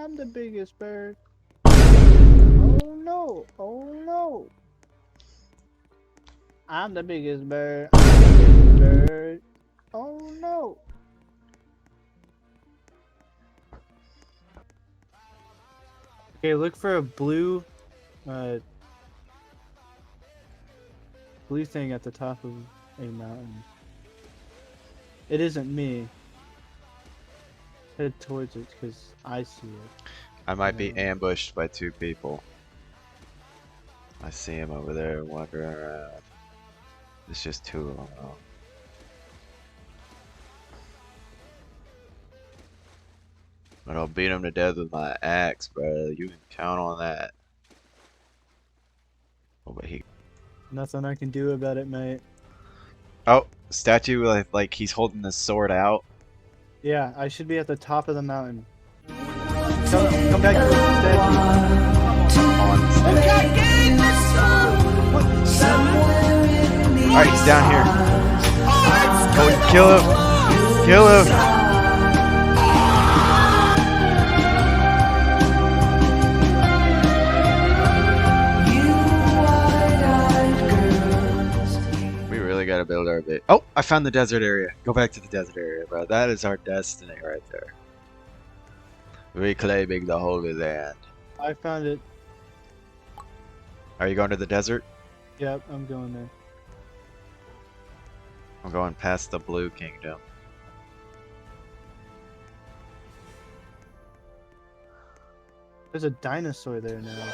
I'm the biggest bird. Oh no! Oh no! I'm the biggest bird. I'm the biggest bird. Oh no! Okay, look for a uh, blue thing at the top of a mountain. It isn't me. Head towards it, because I see it. I might be No. ambushed by two people. I see him over there wandering around. It's just two of them though. But I'll beat him to death with my axe, bro. You can count on that. Oh, but he. Nothing I can do about it, mate. Oh, statue like he's holding the sword out. Yeah, I should be at the top of the mountain. Come back to the statue. On the statue. Alright, he's down here. Oh, kill him! Kill him! We really gotta build our base. Oh, I found the desert area. Go back to the desert area, bro. That is our destiny right there. Reclaiming the Holy Land. I found it. Are you going to the desert? Yep, I'm going there. I'm going past the Blue Kingdom. There's a dinosaur there now.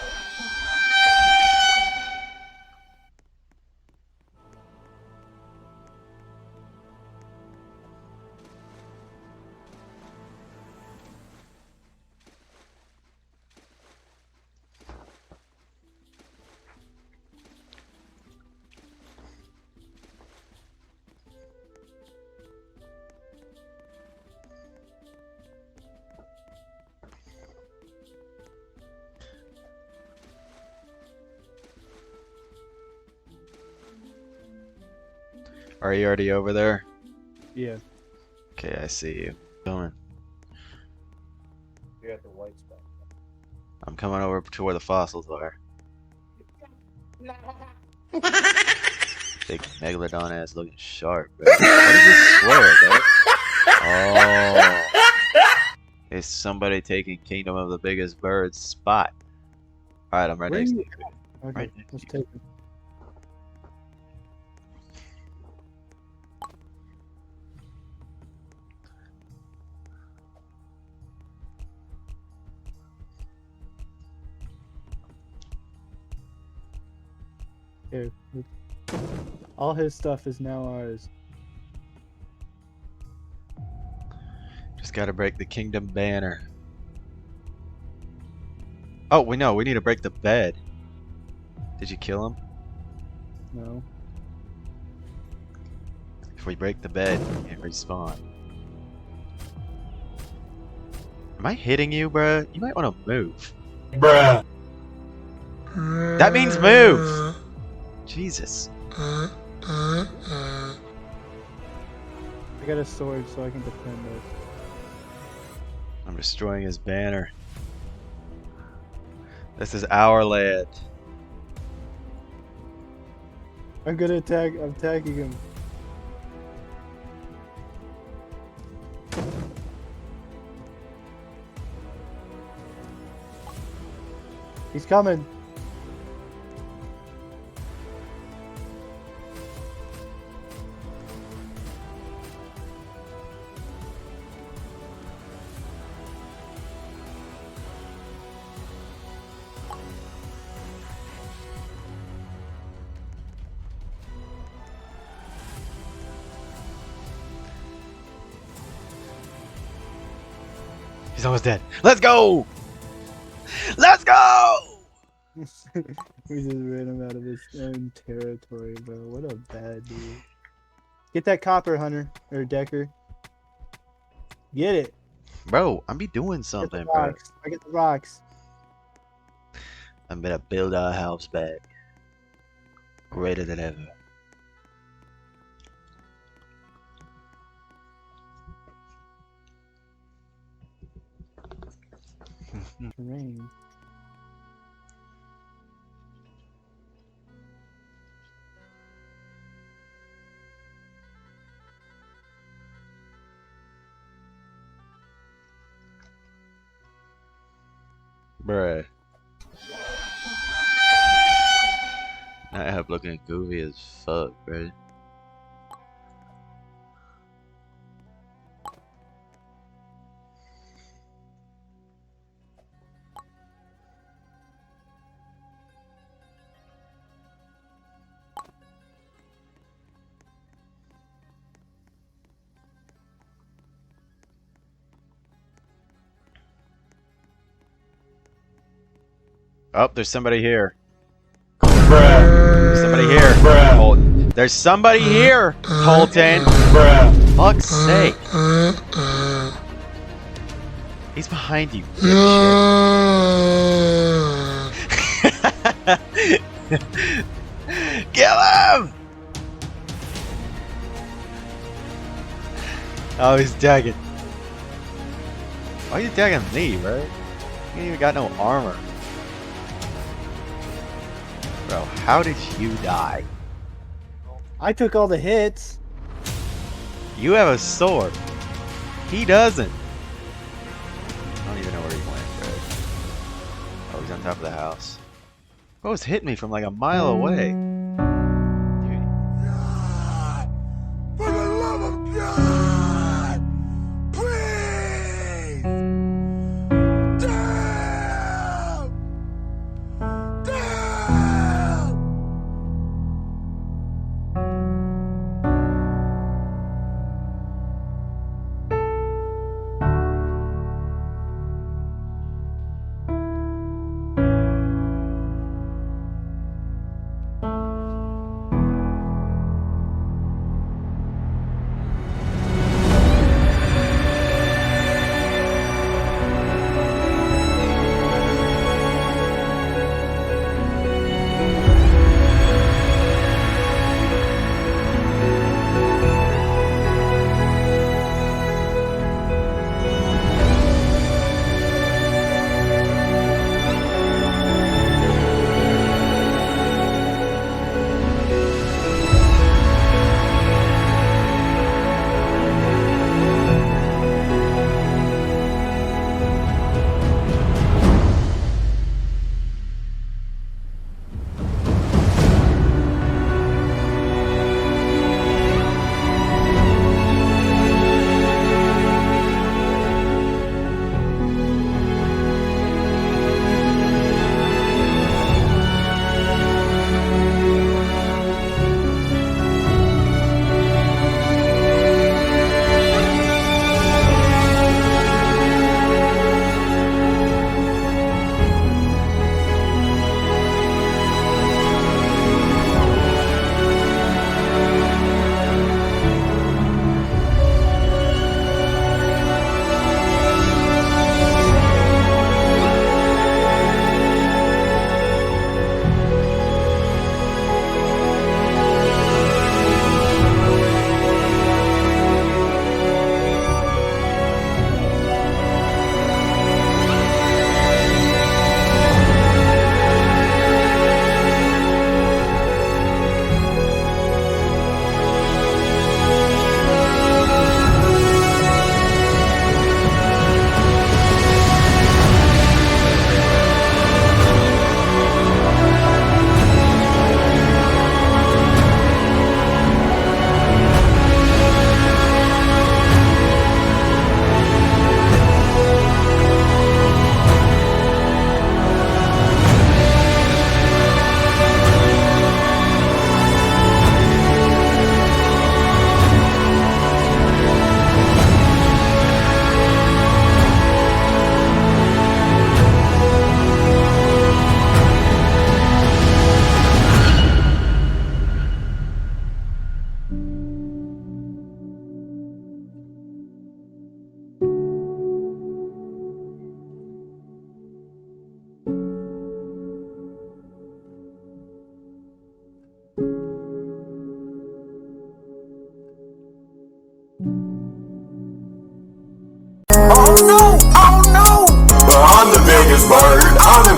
Are you already over there? Yeah. Okay, I see you. Going. You're at the white spot. I'm coming over to where the fossils are. Big megalodon ass looking sharp, bro. What is this square, bro? Oh. Is somebody taking Kingdom of the Biggest Bird's spot? Alright, I'm right Where are next to you? you. Okay, Right next let's to you. take it. Here. All his stuff is now ours. Just gotta break the Kingdom banner. Oh, we know. We need to break the bed. Did you kill him? No. If we break the bed, we can't respawn. Am I hitting you, bruh? You might want to move. Bruh. That means move! Jesus. I got a sword so I can defend us. I'm destroying his banner. This is our land. I'm gonna attack. I'm attacking him. He's coming. He's almost dead. Let's go! Let's go! We just ran him out of his own territory, bro. What a bad dude. Get that copper, Hunter. Or Decker. Get it. Bro, I'm be doing Get the something, bro. rocks. I get the rocks. I'm gonna build our house back. Greater than ever. Terrain. Bruh. I have looking goofy as fuck, bro. Oh, there's somebody here. There's somebody here. Colton. There's somebody here, Colton. Fuck's sake. He's behind you, dipshit. Kill him! Oh, he's tagging. Why are you tagging me, bro? You ain't even got no armor. Bro, how did you die? I took all the hits. You have a sword. He doesn't. I don't even know where he went, bro. Oh, he's on top of the house. What was hitting me from like a mile away? Dude. God! For the love of God! Please! Damn! Damn!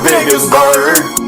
biggest bird.